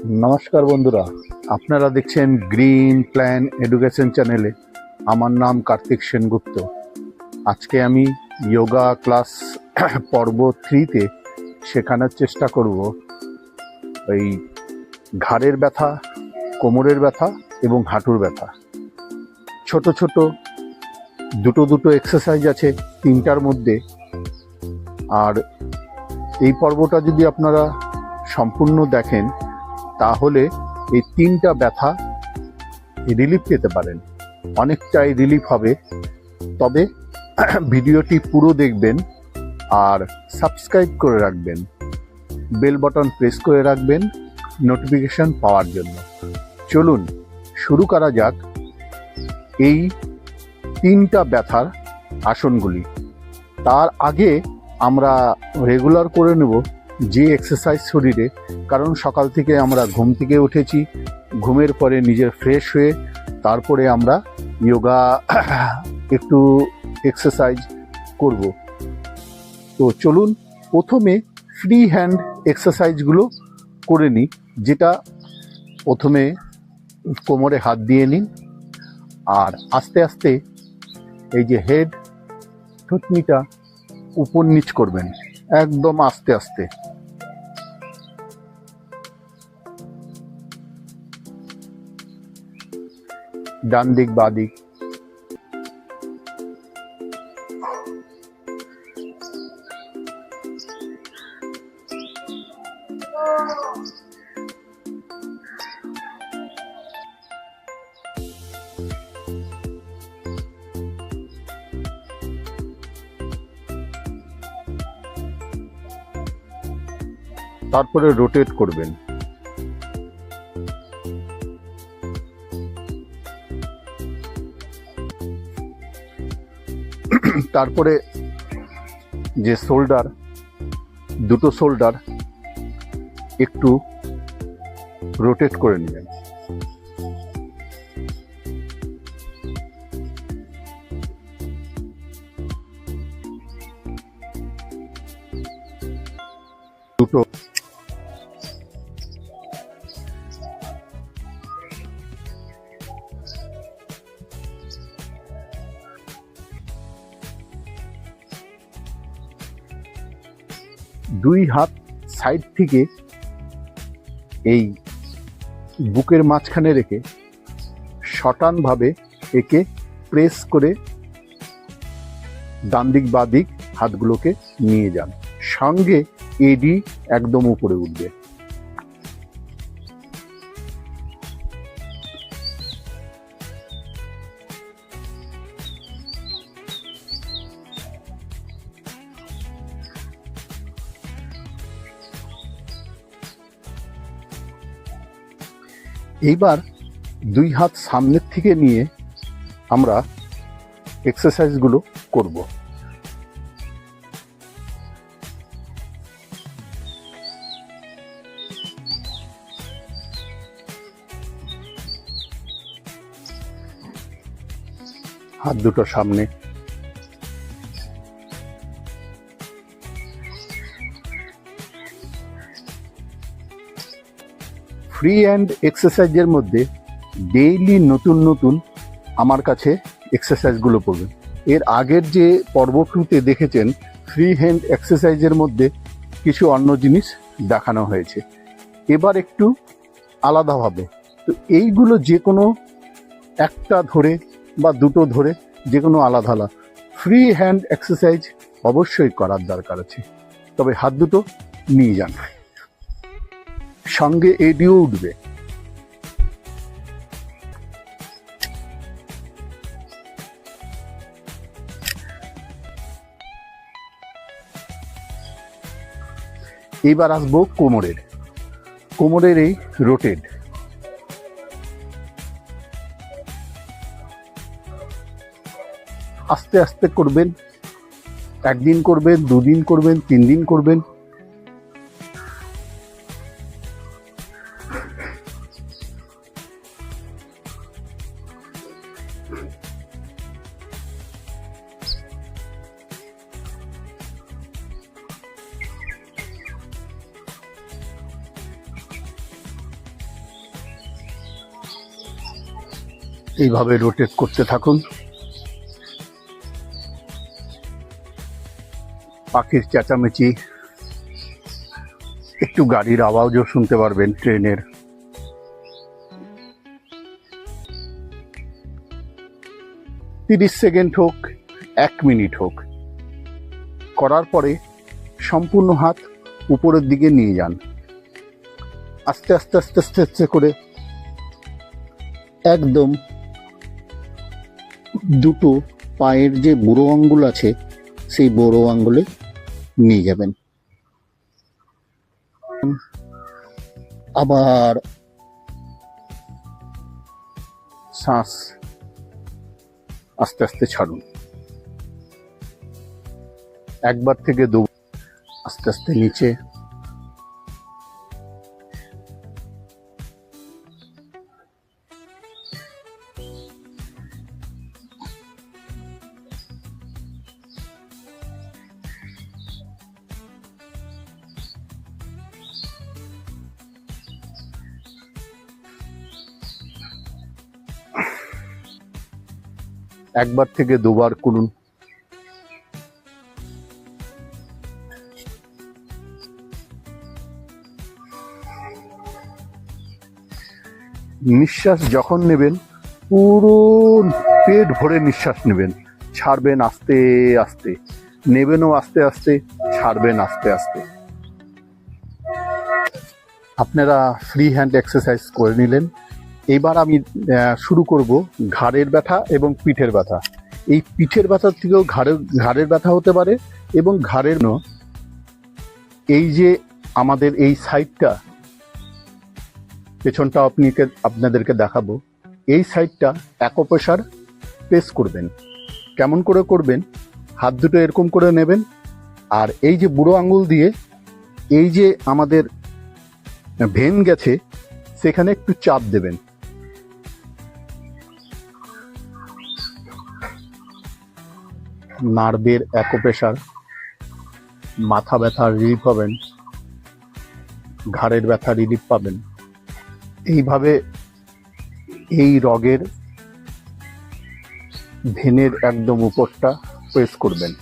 নমস্কার বন্ধুরা, আপনারা দেখছেন গ্রিন প্ল্যান এডুকেশন চ্যানেলে। আমার নাম কার্তিক সেনগুপ্ত। আজকে আমি যোগা ক্লাস পর্ব 3তে শেখানোর চেষ্টা করব এই ঘাড়ের ব্যথা, কোমরের ব্যথা এবং হাঁটুর ব্যথা। ছোট ছোট দুটো এক্সারসাইজ আছে 3টার মধ্যে। আর এই পর্বটা যদি আপনারা সম্পূর্ণ দেখেন তাহলে এই 3টা ব্যথা রিলিফ পেতে পারেন, অনেকটাই রিলিফ হবে। তবে ভিডিওটি পুরো দেখবেন আর সাবস্ক্রাইব করে রাখবেন, বেল বাটন প্রেস করে রাখবেন নোটিফিকেশন পাওয়ার জন্য। চলুন শুরু করা যাক এই 3টা ব্যথার আসনগুলি। তার আগে আমরা রেগুলার করে নেব যে এক্সারসাইজ শরীরে, কারণ সকাল থেকে আমরা ঘুম থেকে উঠেছি, ঘুমের পরে নিজের ফ্রেশ হয়ে তারপরে আমরা যোগা একটু এক্সারসাইজ করব। তো চলুন প্রথমে ফ্রি হ্যান্ড এক্সারসাইজগুলো করে নিই। যেটা প্রথমে কোমরে হাত দিয়ে নিন আর আস্তে আস্তে এই যে হেড, থুতনিটা উপর নিচ করবেন একদম আস্তে আস্তে। ডান দিক বাঁ দিক। তারপরে রোটেট করবেন। তারপরে যে শোল্ডার, দুটো শোল্ডার একটু রোটেট করে নেবেন। দুটো দুই হাত সাইড থেকে এই বুকের মাঝখানে রেখে শটানভাবে একে প্রেস করে ডান দিক বাঁ দিক হাতগুলোকে নিয়ে যান, সঙ্গে এডি একদম উপরে উঠবে। এইবার দুই হাত সামনের থেকে নিয়ে আমরা এক্সারসাইজগুলো করব। হাত দুটো সামনে, ফ্রি হ্যান্ড এক্সারসাইজের মধ্যে ডেইলি নতুন নতুন আমার কাছে এক্সারসাইজগুলো পড়বেন। এর আগের যে পর্ব 2তে দেখেছেন ফ্রি হ্যান্ড এক্সারসাইজের মধ্যে কিছু অন্য জিনিস দেখানো হয়েছে, এবার একটু আলাদাভাবে। তো এইগুলো যে কোনো একটা ধরে বা দুটো ধরে যে কোনো আলাদা আলাদা ফ্রি হ্যান্ড এক্সারসাইজ অবশ্যই করার দরকার আছে। তবে হাত দুটো নিয়ে যান, সঙ্গে এডিও উঠবে। এবার আসবো কোমরের এই রোটেট। আস্তে আস্তে করবেন, একদিন করবেন, দুদিন করবেন, 3 দিন করবেন। এইভাবে রোটেট করতে থাকুন। পাখির চেঁচামেচি, একটু গাড়ির আওয়াজও শুনতে পারবেন, ট্রেনের। 30 সেকেন্ড হোক, 1 মিনিট হোক, করার পরে সম্পূর্ণ হাত উপরের দিকে নিয়ে যান। আস্তে আস্তে আস্তে আস্তে আস্তে করে একদম দুটো পায়ের যে বুড়ো আঙ্গুল আছে সেই বুড়ো আঙ্গুলে নিয়ে যাবেন। আবার শ্বাস আস্তে আস্তে ছাড়ুন। একবার থেকে আস্তে আস্তে নিচে। একবার থেকে দুবার করুন। নিঃশ্বাস যখন নেবেন পুরো পেট ভরে নিঃশ্বাস নেবেন, ছাড়বেন আস্তে আস্তে, নেবেনও আস্তে আস্তে, ছাড়বেন আস্তে আস্তে। আপনারা ফ্রি হ্যান্ড এক্সারসাইজ করে নিলেন। এবার আমি শুরু করব ঘাড়ের ব্যথা এবং পিঠের ব্যথা। এই পিঠের ব্যথার থেকেও ঘাড়ের ব্যথা হতে পারে, এবং ঘাড়ের এই যে আমাদের এই সাইডটা, পেছনটা আপনাদেরকে দেখাবো। এই সাইডটা অ্যাকুপ্রেশার প্রেস করবেন। কেমন করে করবেন? হাত দুটো এরকম করে নেবেন, আর এই যে বুড়ো আঙুল দিয়ে এই যে আমাদের ভেন গেছে সেখানে একটু চাপ দেবেন। নার্ভের অ্যাকুপ্রেশার, মাথা ব্যথা রিলিফ পাবেন, ঘাড়ের ব্যথা রিলিফ পাবেন। এইভাবে এই রগের ভেনের একদম উপরটা প্রেস করবেন।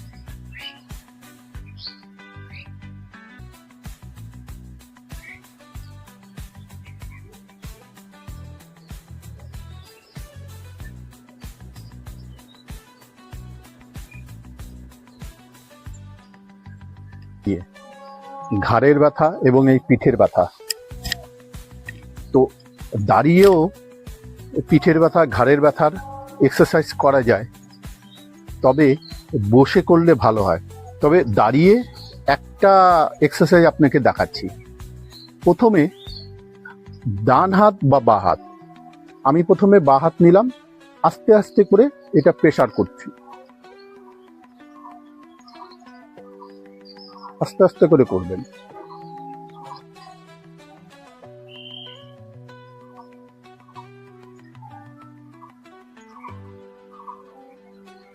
ঘাড়ের ব্যথা এবং এই পিঠের ব্যথা, তো দাঁড়িয়েও পিঠের ব্যথা ঘাড়ের ব্যথার এক্সারসাইজ করা যায়, তবে বসে করলে ভালো হয়। তবে দাঁড়িয়ে একটা এক্সারসাইজ আপনাকে দেখাচ্ছি। প্রথমে ডান হাত বা বাঁ হাত, আমি প্রথমে বাঁ হাত নিলাম, আস্তে আস্তে করে এটা প্রেসার করছি, আস্তে আস্তে করে করবেন।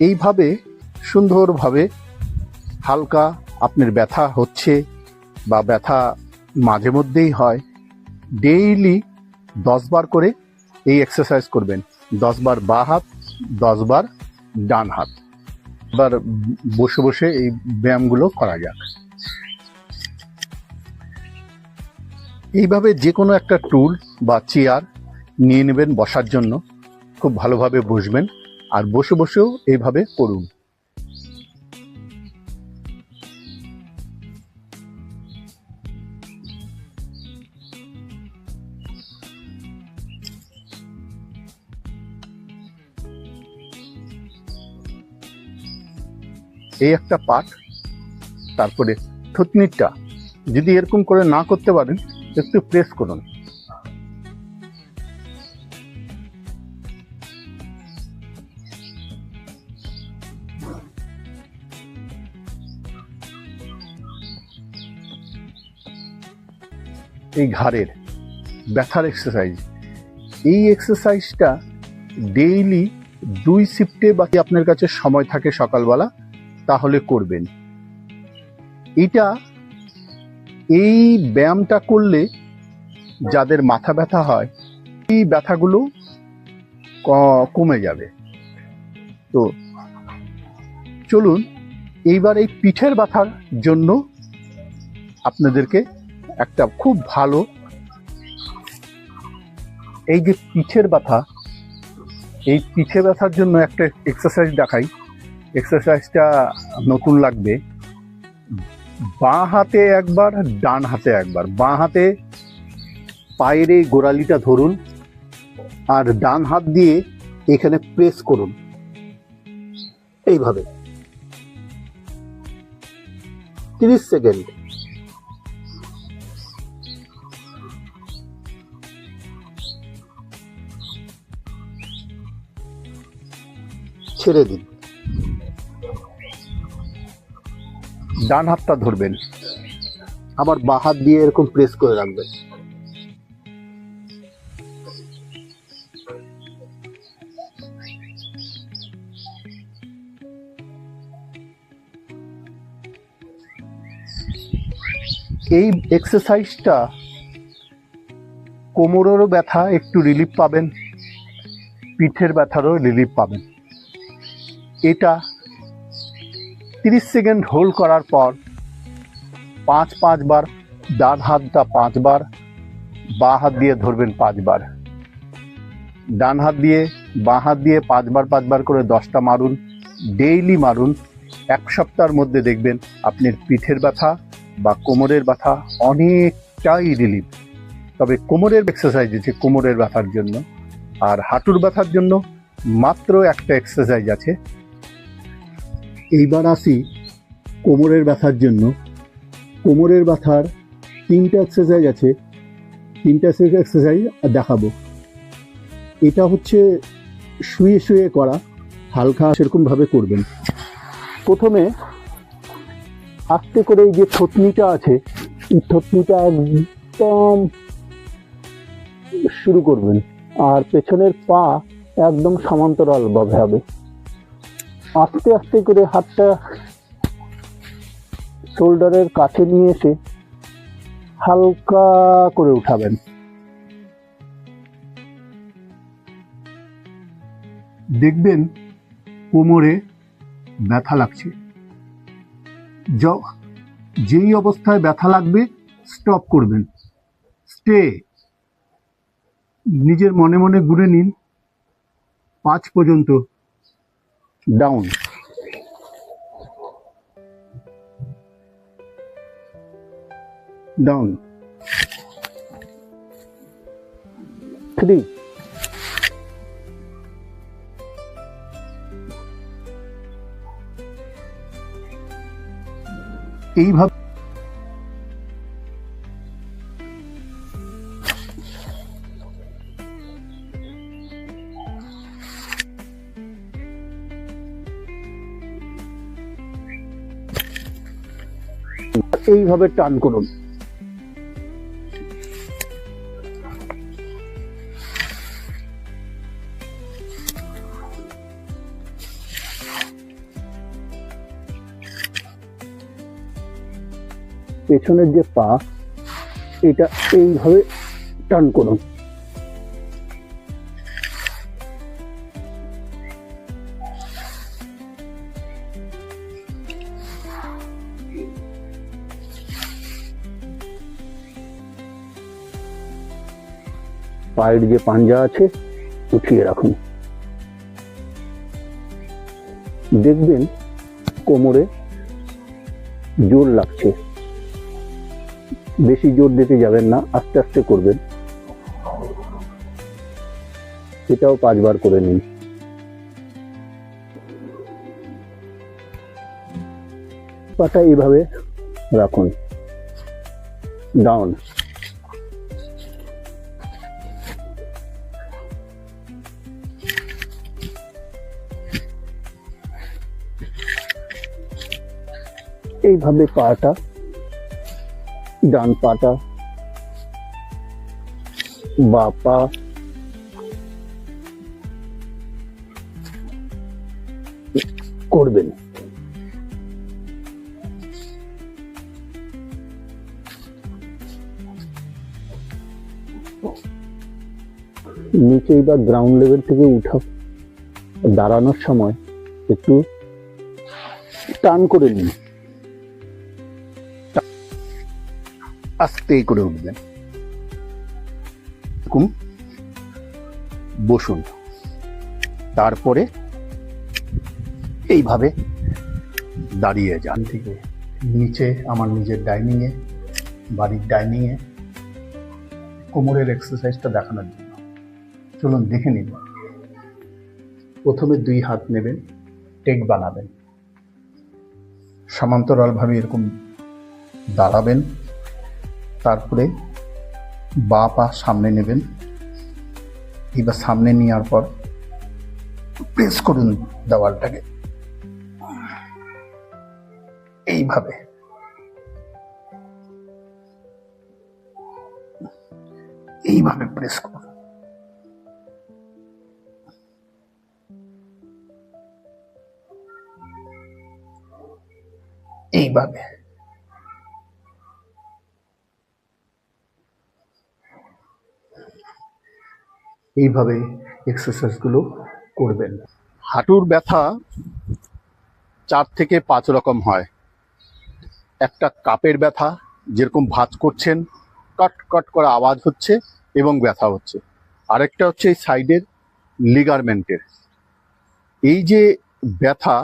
এইভাবে সুন্দরভাবে হালকা আপনার ব্যথা হচ্ছে বা ব্যথা মাঝে মধ্যেই হয়, ডেইলি 10 বার করে এই এক্সারসাইজ করবেন। 10 বার বাঁ হাত, 10 বার ডান হাত। এবার বসে বসে এই ব্যায়ামগুলো করা যাক। এইভাবে যে কোনো একটা টুল বা চেয়ার নিয়ে নেবেন বসার জন্য, খুব ভালোভাবে বসবেন, আর বসে বসেও এইভাবে করুন। এই একটা পার্ট। তারপরে থুতনিটা যদি এরকম করে না করতে পারেন, একটু প্রেস করুন। এই ঘাড়ের ব্যথার এক্সারসাইজ, এই এক্সারসাইজটা ডেইলি 2 শিফটে, বাকি আপনার কাছে সময় থাকে সকালবেলা, তাহলে করবেন। এই ব্যায়ামটা করলে যাদের মাথা ব্যথা হয়, এই ব্যথাগুলো কমে যাবে। তো চলুন এইবার এই পিঠের ব্যথার জন্য আপনাদেরকে একটা খুব ভালো, এই যে পিঠের ব্যথা, এই পিঠে ব্যথার জন্য একটা এক্সারসাইজ দেখাই। এক্সারসাইজটা নতুন লাগবে। বাঁ হাতে একবার, ডান হাতে একবার। বাঁ হাতে পায়ের এই গোড়ালিটা ধরুন আর ডান হাত দিয়ে এখানে প্রেস করুন এইভাবে 30 সেকেন্ড। ছেড়ে দিন। ডান হাতটা ধরবেন, আবার বাঁ হাত দিয়ে এরকম প্রেস করে রাখবেন। এই এক্সারসাইজটা কোমরেরও ব্যথা একটু রিলিফ পাবেন, পিঠের ব্যথারও রিলিফ পাবেন। এটা 30 সেকেন্ড হোল্ড করার পর 5 বার, ডান হাতটা 5 বার, বাঁ হাত দিয়ে ধরবেন 5 বার। ডান হাত দিয়ে বাঁ হাত দিয়ে 5 বার করে 10টা মারুন। ডেইলি মারুন। 1 সপ্তাহের মধ্যে দেখবেন আপনার পিঠের ব্যথা বা কোমরের ব্যথা অনেকটাই রিলিফ। তবে কোমরের এক্সারসাইজ আছে কোমরের ব্যথার জন্য, আর হাঁটুর ব্যথার জন্য মাত্র একটা এক্সারসাইজ আছে। এইবার আসি কোমরের ব্যথার জন্য। কোমরের ব্যথার 3টা এক্সারসাইজ আছে। 3টা এক্সারসাইজ দেখাবো। এটা হচ্ছে শুয়ে শুয়ে করা, হালকা সেরকমভাবে করবেন। প্রথমে আস্তে করে এই যে থতনিটা আছে, এই থতনিটা একদম শুরু করবেন, আর পেছনের পা একদম সমান্তরালভাবে হবে। আস্তে আস্তে করে হাতটা শোল্ডারের কাছে নিয়ে এসে হালকা করে উঠাবেন। দেখবেন কোমরে ব্যথা লাগছে। যেই অবস্থায় ব্যথা লাগবে স্টপ করবেন। স্টে। নিজের মনে মনে গুনে নিন 5 পর্যন্ত। ডাউন, ডাউন, 3, এইভাবে টান করুন। পেছনের যে পা, এটা এইভাবে টান করুন। পায়ের যে পাঞ্জা আছে উঠিয়ে রাখুন। দেখবেন কোমরে জোর লাগছে। বেশি জোর দিতে যাবেন না, আস্তে আস্তে করবেন। এটাও 5 বার করে নিন। পাটা এইভাবে রাখুন। ডাউন, এইভাবে পাটা, ডান পাটা, বা পা করবেন। নিচে বা গ্রাউন্ড লেভেল থেকে উঠা দাঁড়ানোর সময় একটু টান করে নিন, আস্তে করে উঠবেন। এরকম বসুন, তারপরে এইভাবে দাঁড়িয়ে যান। থেকে নিচে আমার নিজের ডাইনিংয়ে, বাড়ির ডাইনিংয়ে কোমরের এক্সারসাইজটা দেখানোর জন্য চলুন দেখে নিন। প্রথমে 2 হাত নেবেন, টেক বানাবেন, সমান্তরালভাবে এরকম দাঁড়াবেন, তারপরে বাঁ পা সামনে নেবেন। এবার সামনে নেওয়ার পর প্রেস করুন দেওয়ালটাকে, এইভাবে এইভাবে প্রেস করুন। এইভাবে এইভাবে এক্সারসাইজগুলো করবেন। হাঁটুর ব্যথা 4 থেকে 5 রকম হয়। একটা কাপের ব্যথা, যেরকম ভাঁজ করছেন, কট কট করে আওয়াজ হচ্ছে এবং ব্যথা হচ্ছে। আরেকটা হচ্ছে এই সাইডের লিগারমেন্টের। এই যে ব্যথা,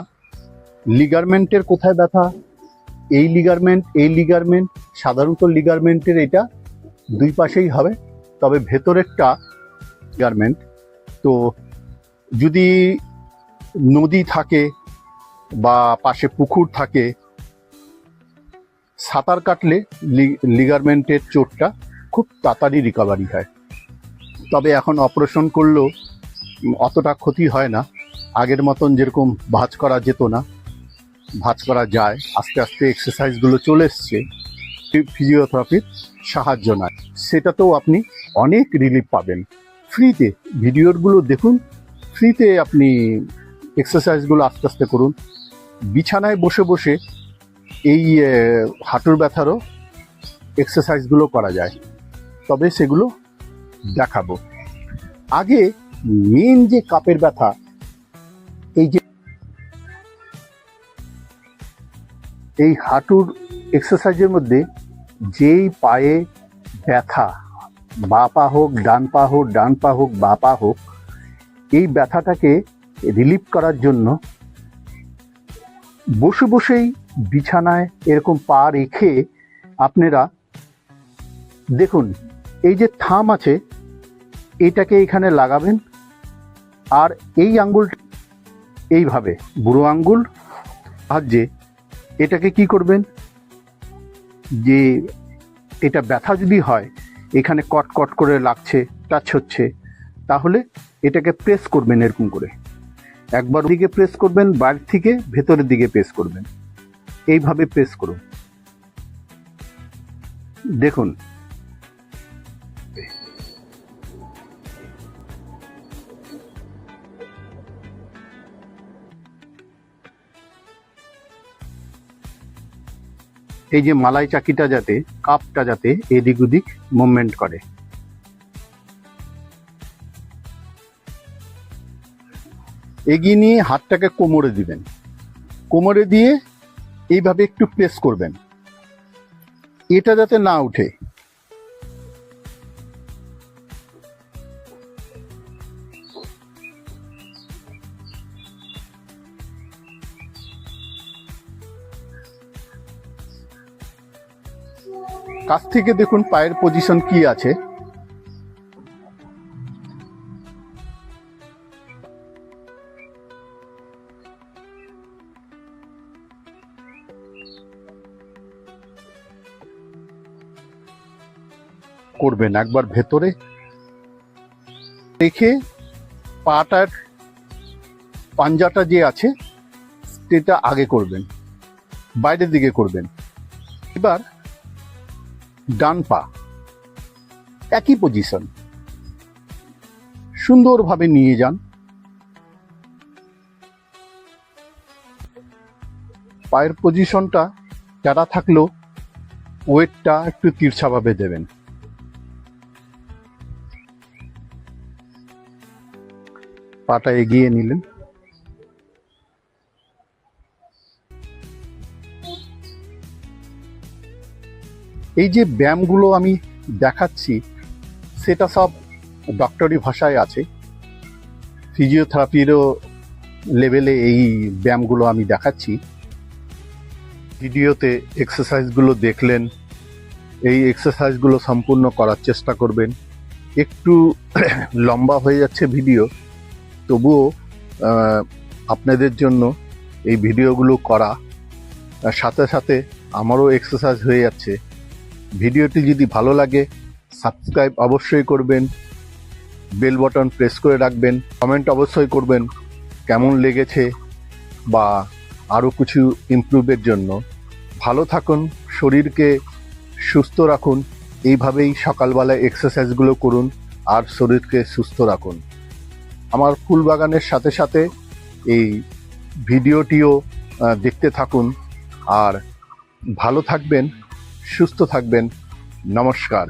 লিগারমেন্টের কোথায় ব্যথা? এই লিগারমেন্ট সাধারণত লিগারমেন্টের এটা 2 পাশেই হবে, তবে ভেতরেরটা লিগারমেন্ট। তো যদি নদী থাকে বা পাশে পুকুর থাকে, সাঁতার কাটলে লিগারমেন্টের চোটটা খুব তাড়াতাড়ি রিকভারি হয়। তবে এখন অপারেশন করলেও অতটা ক্ষতি হয় না। আগের মতন যেরকম ভাঁজ করা যেত না, ভাঁজ করা যায়। আস্তে আস্তে এক্সারসাইজগুলো চলে এসছে ফিজিওথেরাপির সাহায্য নয়, সেটাতেও আপনি অনেক রিলিফ পাবেন। ফ্রিতে ভিডিওগুলো দেখুন, ফ্রিতে আপনি এক্সারসাইজগুলো আস্তে আস্তে করুন। বিছানায় বসে বসে এই হাঁটুর ব্যথারও এক্সারসাইজগুলো করা যায়, তবে সেগুলো দেখাবো। আগে মেন যে কাপের ব্যথা, এই হাঁটুর এক্সারসাইজের মধ্যে যেই পায়ে ব্যথা, বা পা হোক ডান পা হোক, ডান পা হোক বা পা হোক, এই ব্যথাটাকে রিলিফ করার জন্য বসে বসেই বিছানায় এরকম পা রেখে আপনারা দেখুন, এই যে থাম আছে এইটাকে এখানে লাগাবেন, আর এই আঙ্গুল এইভাবে বুড়ো আঙ্গুল সাহায্যে এটাকে কি করবেন, যে এটা ব্যথা যদি হয়, এখানে কট কট করে লাগছে, টাচ হচ্ছে, তাহলে এটাকে প্রেস করবেন এরকম করে। একবার দিকে প্রেস করবেন, বাইরে থেকে ভেতরের দিকে প্রেস করবেন, এইভাবে প্রেস করুন। দেখুন এই যে মালাই চাকিটা যাতে, কাপটা যাতে এদিক ওদিক মুভমেন্ট করে। এগিয়ে নিয়ে হাতটাকে কোমরে দিবেন, কোমরে দিয়ে এইভাবে একটু প্রেস করবেন, এটা যাতে না উঠে। কাছ থেকে দেখুন পায়ের পজিশন কি আছে। করবেন একবার ভেতরে রেখে, পাটার পাঞ্জাটা যে আছে সেটা আগে করবেন, বাইরের দিকে করবেন। এবার ডান পা একই পজিশন, সুন্দরভাবে নিয়ে যান। পায়ের পজিশনটা যারা থাকলেও ওয়েটটা একটু তিরছাভাবে দেবেন। পাটা এগিয়ে নিলেন। এই যে ব্যায়ামগুলো আমি দেখাচ্ছি সেটা সব ডক্টরি ভাষায় আছে, ফিজিওথেরাপিরও লেভেলে এই ব্যায়ামগুলো আমি দেখাচ্ছি। ভিডিওতে এক্সারসাইজগুলো দেখলেন, এই এক্সারসাইজগুলো সম্পূর্ণ করার চেষ্টা করবেন। একটু লম্বা হয়ে যাচ্ছে ভিডিও, তবুও আপনাদের জন্য এই ভিডিওগুলো করা, সাথে সাথে আমারও এক্সারসাইজ হয়ে যাচ্ছে। ভিডিওটি যদি ভালো লাগে সাবস্ক্রাইব অবশ্যই করবেন, বেল বাটন প্রেস করে রাখবেন, কমেন্ট অবশ্যই করবেন কেমন লেগেছে বা আরও কিছু ইমপ্রুভের জন্য। ভালো থাকুন, শরীরকে সুস্থ রাখুন, এইভাবেই সকালবেলায় এক্সারসাইজগুলো করুন আর শরীরকে সুস্থ রাখুন। আমার ফুল বাগানের সাথে সাথে এই ভিডিওটিও দেখতে থাকুন আর ভালো থাকবেন, সুস্থ থাকবেন। নমস্কার।